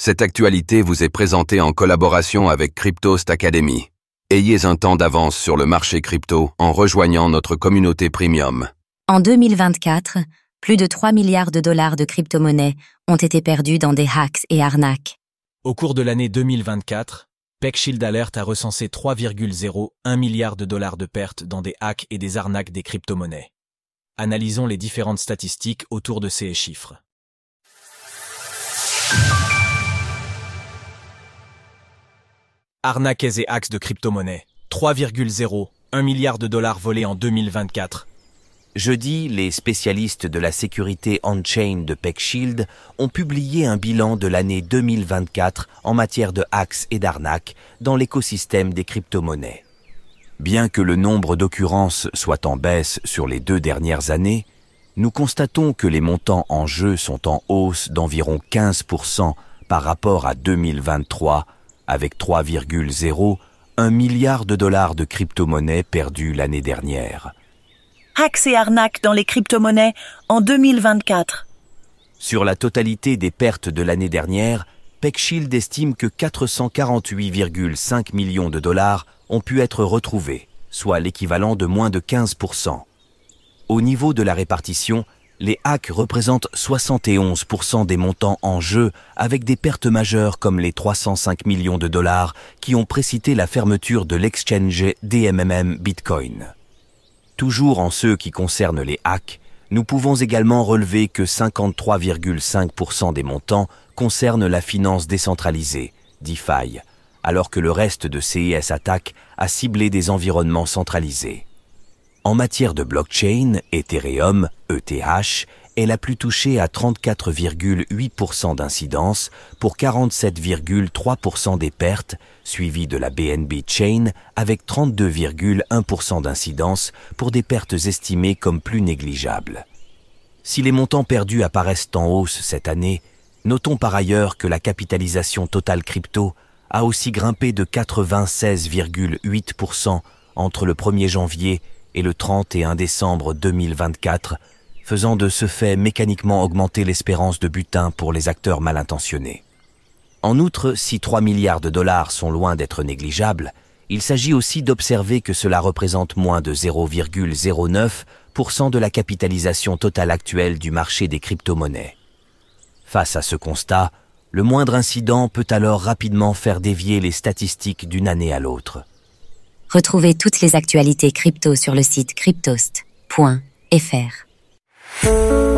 Cette actualité vous est présentée en collaboration avec Cryptost Academy. Ayez un temps d'avance sur le marché crypto en rejoignant notre communauté premium. En 2024, plus de 3 milliards de dollars de crypto-monnaies ont été perdus dans des hacks et arnaques. Au cours de l'année 2024, PeckShield Alert a recensé 3,01 milliards de dollars de pertes dans des hacks et des arnaques des crypto-monnaies. Analysons les différentes statistiques autour de ces chiffres. Arnaques et hacks de crypto-monnaies. 3,01 milliards de dollars volés en 2024. Jeudi, les spécialistes de la sécurité on-chain de PeckShield ont publié un bilan de l'année 2024 en matière de hacks et d'arnaques dans l'écosystème des crypto-monnaies. Bien que le nombre d'occurrences soit en baisse sur les 2 dernières années, nous constatons que les montants en jeu sont en hausse d'environ 15% par rapport à 2023, avec 3,01 milliards de dollars de crypto-monnaies perdus l'année dernière. Hacks et arnaques dans les crypto-monnaies en 2024. Sur la totalité des pertes de l'année dernière, PeckShield estime que 448,5 millions de dollars ont pu être retrouvés, soit l'équivalent de moins de 15%. Au niveau de la répartition, les hacks représentent 71% des montants en jeu, avec des pertes majeures comme les 305 millions de dollars qui ont précité la fermeture de l'exchange DMMM Bitcoin. Toujours en ce qui concerne les hacks, nous pouvons également relever que 53,5% des montants concernent la finance décentralisée, DeFi, alors que le reste de CES Attack a ciblé des environnements centralisés. En matière de blockchain, Ethereum, ETH, est la plus touchée à 34,8% d'incidence pour 47,3% des pertes, suivie de la BNB Chain avec 32,1% d'incidence pour des pertes estimées comme plus négligeables. Si les montants perdus apparaissent en hausse cette année, notons par ailleurs que la capitalisation totale crypto a aussi grimpé de 96,8% entre le 1er janvier et le 31 décembre 2024, faisant de ce fait mécaniquement augmenter l'espérance de butin pour les acteurs mal intentionnés. En outre, si 3 milliards de dollars sont loin d'être négligeables, il s'agit aussi d'observer que cela représente moins de 0,09% de la capitalisation totale actuelle du marché des crypto-monnaies. Face à ce constat, le moindre incident peut alors rapidement faire dévier les statistiques d'une année à l'autre. Retrouvez toutes les actualités crypto sur le site cryptost.fr.